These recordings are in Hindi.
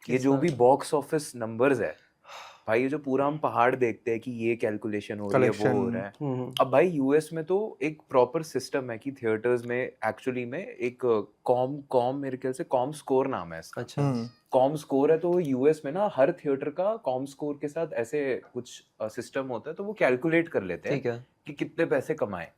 ये जो भी बॉक्स ऑफिस नंबर्स है भाई, ये जो पूरा हम पहाड़ देखते हैं कि ये कैलकुलेशन हो रही है, वो हो रहा है। अब भाई यूएस में तो एक प्रॉपर सिस्टम है कि थिएटर्स में एक्चुअली में एक कॉम कॉम मेरे ख्याल से कॉम स्कोर नाम है इसका। अच्छा कॉम स्कोर है, तो यूएस में ना हर थिएटर का कॉम स्कोर के साथ ऐसे कुछ सिस्टम होता है, तो वो कैलकुलेट कर लेते हैं ठीक है। कि कितने पैसे कमाए।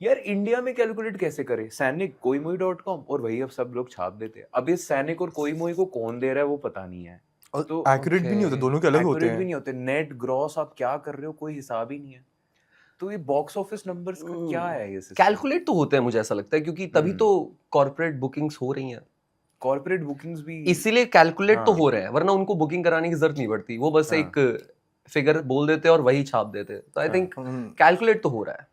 यार इंडिया में कैलकुलेट कैसे करे? सैनिक koimoi.com और वही अब सब लोग छाप देते हैं। अब ये सैनिक और कोईमोई को कौन दे रहा है वो पता नहीं है, तो एक्यूरेट भी नहीं होते, दोनों के अलग होते एक्यूरेट भी हैं। नहीं होते। नेट ग्रॉस आप क्या कर रहे हो कोई हिसाब ही नहीं है। तो ये बॉक्स ऑफिस नंबर्स का क्या है ये सिस्टम? कैलकुलेट तो होते हैं, मुझे ऐसा लगता है, क्योंकि तभी तो कॉर्पोरेट बुकिंग्स हो रही हैं। कॉर्पोरेट बुकिंग्स भी इसीलिए कैलकुलेट तो हो रहे हैं, वरना उनको बुकिंग कराने की जरूरत नहीं पड़ती। वो बस एक फिगर बोल देते हैं और वही छाप देते हैं। तो आई थिंक कैलकुलेट तो हो रहा है।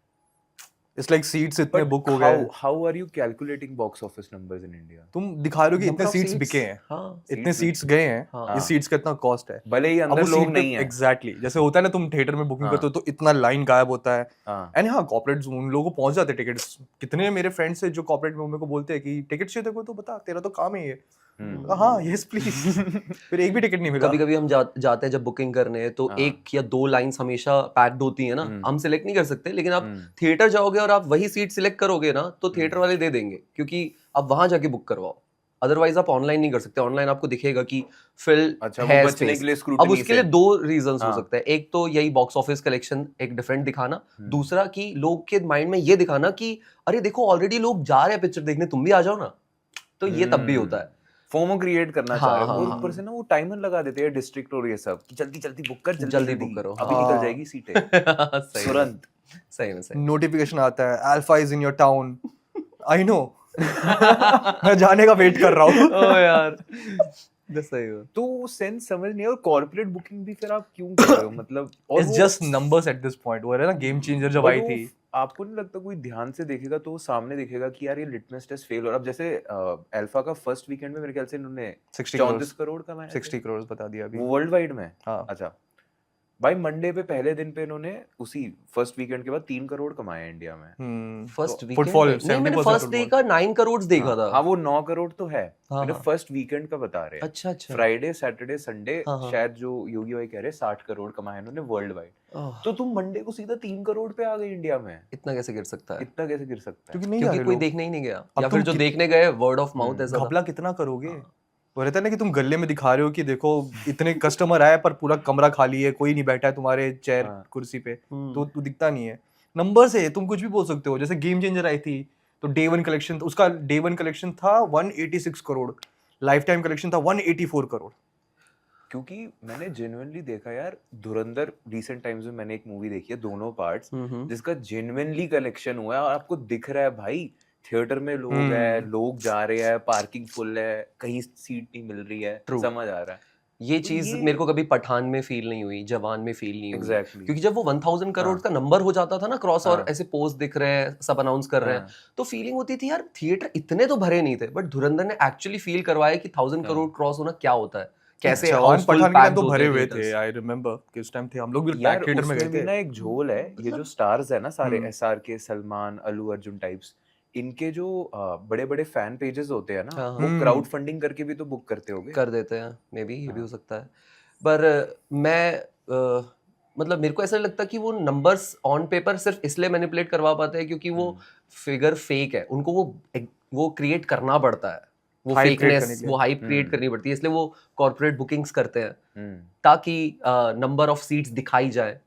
इट्स लाइक सीट्स इतने बुक हो गए। How are you calculating box office numbers in India? तुम दिखा रहे हो कि Number इतने of सीट्स seats, बिके हैं, हाँ, इतने सीट्स गए हैं, हाँ। इस सीट्स का इतना कॉस्ट है, भले ही अंदर लोग नहीं है। एग्जैक्टली जैसे होता है ना, तुम थिएटर में बुकिंग करते हो तो इतना लाइन गायब होता है। एंड हाँ, कॉर्पोरेट उन लोगों को पहुंच जाते हैं टिकट्स। कितने मेरे फ्रेंड्स है जो कॉर्पोरेट में मेरे को बोलते हैं कि टिकट चाहिए तेरे को, तो बता, तेरा तो काम है ये। हाँ यस प्लीज। फिर एक भी टिकट नहीं मिला। कभी कभी हम जाते हैं जब बुकिंग करने, तो एक या दो लाइंस हमेशा पैक्ड होती है ना, हम सिलेक्ट नहीं कर सकते। लेकिन आप थिएटर जाओगे और आप वही सीट सिलेक्ट करोगे ना, तो थिएटर वाले दे देंगे, क्योंकि आप वहां जाके बुक करवाओ। अदरवाइज आप ऑनलाइन नहीं कर सकते। ऑनलाइन आपको दिखेगा कि फिल है स्पेस। अब उसके लिए दो रीजंस हो सकते हैं। एक तो यही बॉक्स ऑफिस कलेक्शन एक डिफरेंट दिखाना, दूसरा कि लोग के माइंड में ये दिखाना कि अरे देखो ऑलरेडी लोग जा रहे हैं पिक्चर देखने, तुम भी आ जाओ ना। तो ये तब भी होता है, फोमो क्रिएट करना चाह रहे हो। और हाँ। ऊपर से ना वो टाइमर लगा देते हैं डिस्ट्रिक्ट और ये सब कि जल्दी जल्दी बुक कर, जल्दी बुक करो, अभी निकल जाएगी सीटें तुरंत। सही में नोटिफिकेशन आता है, alpha is in your town. I know. मैं जाने का वेट कर रहा हूँ। ओ यार, सही है। तो सेंस समझ नहीं है। और कॉर्पोरेट बुकिंग भी फिर आप क्यों कर रहे हो? मतलब it's just numbers at this point. वो है ना गेम चेंजर जब आई थी, आपको नहीं लगता कोई ध्यान से देखेगा तो सामने दिखेगा कि यार ये लिटमस टेस्ट फेल हो रहा है? अब जैसे अल्फा का फर्स्ट वीकेंड में मेरे ख्याल से इन्होंने 34 करोड़ कमाए। 60 करोड़ बता दिया अभी वर्ल्ड वाइड में। हाँ। अच्छा भाई, मंडे पे पहले दिन पे इन्होंने उसी फर्स्ट वीकेंड के बाद 3 करोड़ कमाए इंडिया में। फर्स्ट फुटफॉल वीकेंड नहीं, मैंने फर्स्ट डे का 9 करोड़ देखा था। हाँ वो 9 करोड़ तो है। मैंने हाँ। फर्स्ट वीकेंड का बता रहे हैं। अच्छा अच्छा। फ्राइडे सैटरडे संडे हाँ। शायद जो योगी भाई कह रहे 60 करोड़ कमाए इन्होंने वर्ल्ड वाइड। तो तुम मंडे को सीधा 3 करोड़ पे आ गए इंडिया में। इतना कैसे गिर सकता है? इतना कैसे गिर सकता है? क्योंकि कोई देखने ही नहीं गया, या फिर जो देखने गए वर्ड ऑफ माउथ ऐसा। घपला कितना करोगे? वो रहता है ना कि तुम गले में दिखा रहे हो कि देखो इतने कस्टमर आए पर पूरा कमरा खाली है, कोई नहीं बैठा है तुम्हारे चेयर कुर्सी पे, तो तू दिखता नहीं है। नंबर से तुम कुछ भी बोल सकते हो। जैसे गेम चेंजर आई थी तो डे वन कलेक्शन, उसका डे वन कलेक्शन था 186 करोड़, लाइफ टाइम कलेक्शन था 184 करोड़। क्योंकि मैंने जेन्युइनली देखा यार, धुरंधर रिसेंट टाइम्स में मैंने एक मूवी देखी है दोनों पार्ट्स, जिसका जेन्युइनली कलेक्शन हुआ है और आपको दिख रहा है भाई थिएटर में लोग है, लोग जा रहे हैं, पार्किंग फुल है, कहीं सीट नहीं मिल रही है। समझ आ रहा है। ये चीज मेरे को कभी पठान में फील नहीं हुई, जवान में फील नहीं हुई। Exactly. क्योंकि जब वो 1000 करोड़ का नंबर हो जाता था ना क्रॉस, और ऐसे पोस्ट दिख रहे हैं, सब अनाउंस कर रहे हैं, तो फीलिंग होती थी यार थिएटर इतने तो भरे नहीं थे, बट धुरंधर ने एक्चुअली फील करवाया कि 1000 करोड़ क्रॉस होना क्या होता है, कैसे जवान पठान के टाइम तो भरे हुए थे। आई रिमेंबर कि उस टाइम थे हम लोग भी पैक थिएटर में गए थे। ना एक झोल है, ये जो स्टार्स है ना सारे, SRK, सलमान, अल्लू अर्जुन टाइप्स, इनके जो बड़े बड़े फैन पेजेस होते हैं ना, वो क्राउड फंडिंग करके भी तो बुक करते होंगे। कर देते हैं, मे बी ये भी हो सकता है। पर मैं मतलब मेरे को ऐसा लगता कि वो नंबर्स ऑन पेपर सिर्फ इसलिए मैनिपुलेट करवा पाते हैं क्योंकि वो फिगर फेक है, उनको वो क्रिएट करना पड़ता है, वो फेकनेस, वो हाइप क्रिएट करनी पड़ती है, इसलिए वो कॉर्पोरेट बुकिंग्स करते हैं ताकि नंबर ऑफ सीट्स दिखाई जाए,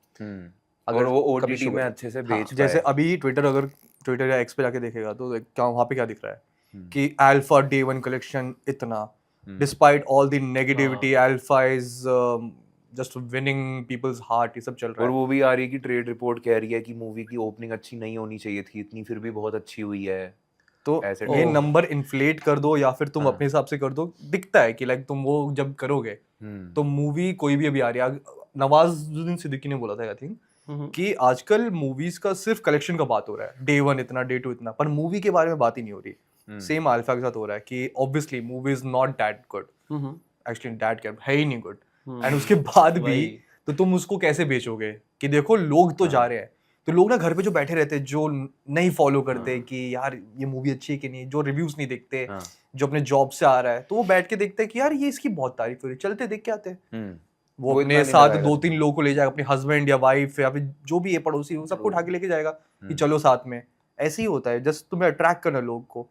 अगर वो ओटीटी में अच्छे से बेच पाए। जैसे अभी ट्विटर या एक्स पे जाके देखेगा तो क्या वहाँ पे क्या दिख रहा है कि अल्फा डे वन कलेक्शन इतना, despite all the negativity, Alpha is just winning people's heart, ये सब चल रहा है। और वो भी आ रही है कि ट्रेड रिपोर्ट कह रही है कि मूवी की ओपनिंग अच्छी नहीं होनी चाहिए थी इतनी, फिर भी बहुत अच्छी हुई है। तो ये नंबर इन्फ्लेट कर दो या फिर तुम अपने हिसाब से कर दो, दिखता है कि लाइक तुम वो जब करोगे तो मूवी कोई भी अभी आ रही है, नवाजुद्दीन सिद्दीकी ने बोला था आई थिंक कि आजकल मूवीज का सिर्फ कलेक्शन का बात हो रहा है, डे वन इतना, डे टू इतना, पर मूवी के बारे में बात ही नहीं हो रही। सेम अल्फा के साथ हो रहा है कि obviously movie is not that good, actually that क्या है ही नहीं गुड, एंड उसके बाद भी तो तुम उसको कैसे बेचोगे कि देखो लोग तो जा रहे हैं। तो लोग ना घर पे जो बैठे रहते हैं, जो नहीं फॉलो करते कि यार ये मूवी अच्छी है कि नहीं, जो रिव्यूज नहीं देखते, जो अपने जॉब से आ रहा है, तो वो बैठ के देखते हैं कि यार ये इसकी बहुत तारीफ हो रही है, चलते देख के आते हैं। वो वो अपने इतना नहीं साथ लगाएगा। 2-3 लोगों को ले जाएगा, अपने हस्बैंड या वाइफ या फिर जो भी है पड़ोसी, वो सबको उठा के लेके जाएगा कि चलो साथ में। ऐसे ही होता है, जस्ट तुम्हें अट्रैक्ट करना लोग को।